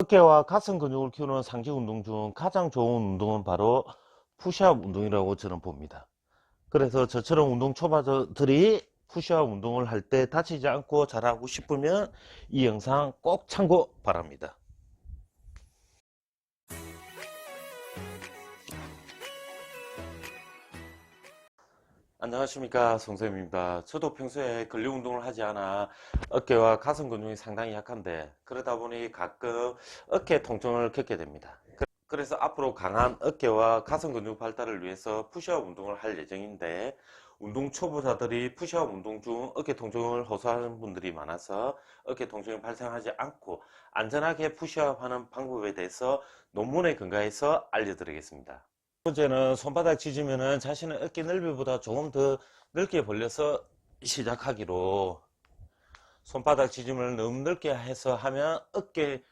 어깨와 가슴 근육을 키우는 상체 운동 중 가장 좋은 운동은 바로 푸시업 운동이라고 저는 봅니다. 그래서 저처럼 운동 초보자들이 푸시업 운동을 할 때 다치지 않고 잘하고 싶으면 이 영상 꼭 참고 바랍니다. 안녕하십니까, 송쌤입니다. 저도 평소에 근력 운동을 하지 않아 어깨와 가슴 근육이 상당히 약한데, 그러다 보니 가끔 어깨 통증을 겪게 됩니다. 그래서 앞으로 강한 어깨와 가슴 근육 발달을 위해서 푸시업 운동을 할 예정인데, 운동 초보자들이 푸시업 운동 중 어깨 통증을 호소하는 분들이 많아서 어깨 통증이 발생하지 않고 안전하게 푸시업 하는 방법에 대해서 논문에 근거해서 알려드리겠습니다. 첫 번째는 손바닥 지지면은 자신의 어깨 넓이보다 조금 더 넓게 벌려서 시작하기로. 손바닥 지짐을 너무 넓게 해서 하면 어깨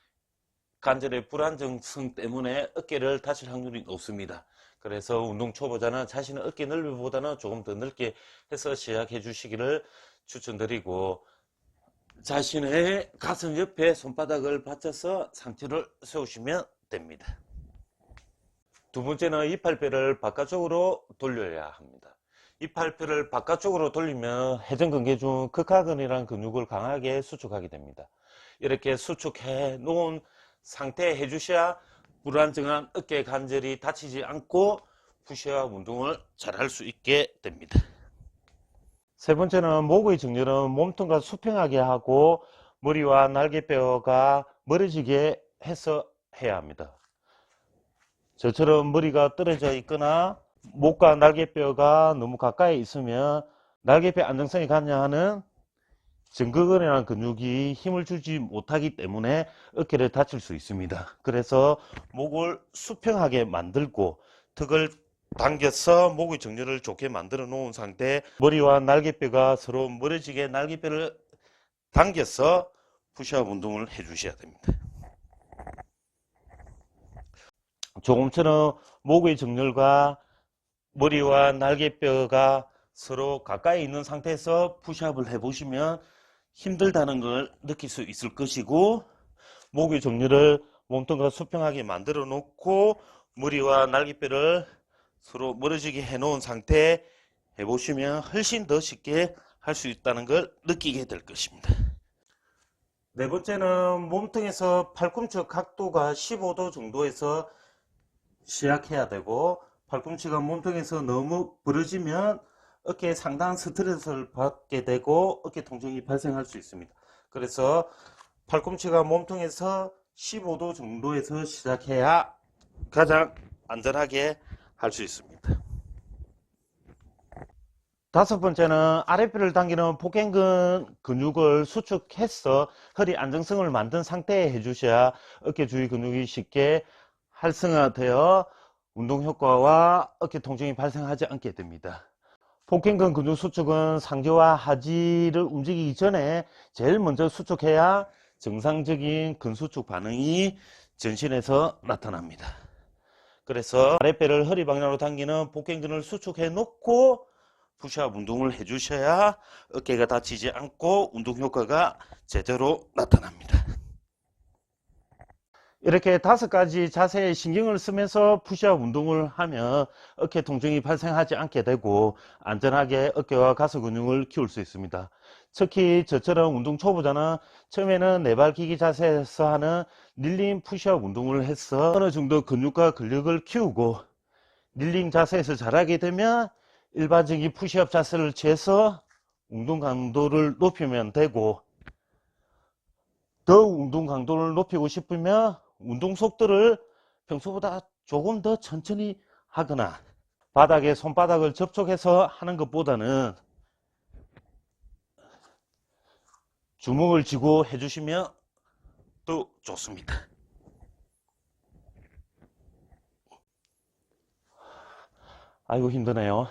관절의 불안정성 때문에 어깨를 다칠 확률이 높습니다. 그래서 운동 초보자는 자신의 어깨 넓이보다는 조금 더 넓게 해서 시작해 주시기를 추천드리고, 자신의 가슴 옆에 손바닥을 받쳐서 상체를 세우시면 됩니다. 두 번째는 이팔뼈를 바깥쪽으로 돌려야 합니다. 이팔뼈를 바깥쪽으로 돌리면 회전근개 중 극하근이라는 근육을 강하게 수축하게 됩니다. 이렇게 수축해 놓은 상태에 해주셔야 불안정한 어깨 관절이 다치지 않고 푸시업 운동을 잘 할 수 있게 됩니다. 세 번째는 목의 정렬은 몸통과 수평하게 하고 머리와 날개뼈가 멀어지게 해서 해야 합니다. 저처럼 머리가 떨어져 있거나 목과 날개뼈가 너무 가까이 있으면 날개뼈 안정성이 관여하는 정극근이라는 근육이 힘을 주지 못하기 때문에 어깨를 다칠 수 있습니다. 그래서 목을 수평하게 만들고 턱을 당겨서 목의 정렬을 좋게 만들어 놓은 상태, 머리와 날개뼈가 서로 멀어지게 날개뼈를 당겨서 푸시업 운동을 해 주셔야 됩니다. 조금처럼 목의 정렬과 머리와 날개뼈가 서로 가까이 있는 상태에서 푸시업을 해보시면 힘들다는 걸 느낄 수 있을 것이고, 목의 정렬을 몸통과 수평하게 만들어 놓고 머리와 날개뼈를 서로 멀어지게 해 놓은 상태 해보시면 훨씬 더 쉽게 할 수 있다는 걸 느끼게 될 것입니다. 네 번째는 몸통에서 팔꿈치 각도가 15도 정도에서 시작해야 되고, 팔꿈치가 몸통에서 너무 부러지면 어깨에 상당한 스트레스를 받게 되고 어깨 통증이 발생할 수 있습니다. 그래서 팔꿈치가 몸통에서 15도 정도에서 시작해야 가장 안전하게 할 수 있습니다. 다섯 번째는 아랫배를 당기는 복행근 근육을 수축해서 허리 안정성을 만든 상태에 해주셔야 어깨 주위 근육이 쉽게 활성화되어 운동 효과와 어깨 통증이 발생하지 않게 됩니다. 복행근 근육 수축은 상체와 하지를 움직이기 전에 제일 먼저 수축해야 정상적인 근수축 반응이 전신에서 나타납니다. 그래서 아랫배를 허리 방향으로 당기는 복행근을 수축해 놓고 푸시업 운동을 해 주셔야 어깨가 다치지 않고 운동 효과가 제대로 나타납니다. 이렇게 5가지 자세에 신경을 쓰면서 푸시업 운동을 하면 어깨 통증이 발생하지 않게 되고 안전하게 어깨와 가슴 근육을 키울 수 있습니다. 특히 저처럼 운동 초보자는 처음에는 네발기기 자세에서 하는 닐링 푸시업 운동을 해서 어느 정도 근육과 근력을 키우고, 닐링 자세에서 잘하게 되면 일반적인 푸시업 자세를 취해서 운동 강도를 높이면 되고, 더 운동 강도를 높이고 싶으면 운동 속도를 평소보다 조금 더 천천히 하거나 바닥에 손바닥을 접촉해서 하는 것보다는 주먹을 쥐고 해주시면 더 좋습니다. 아이고 힘드네요.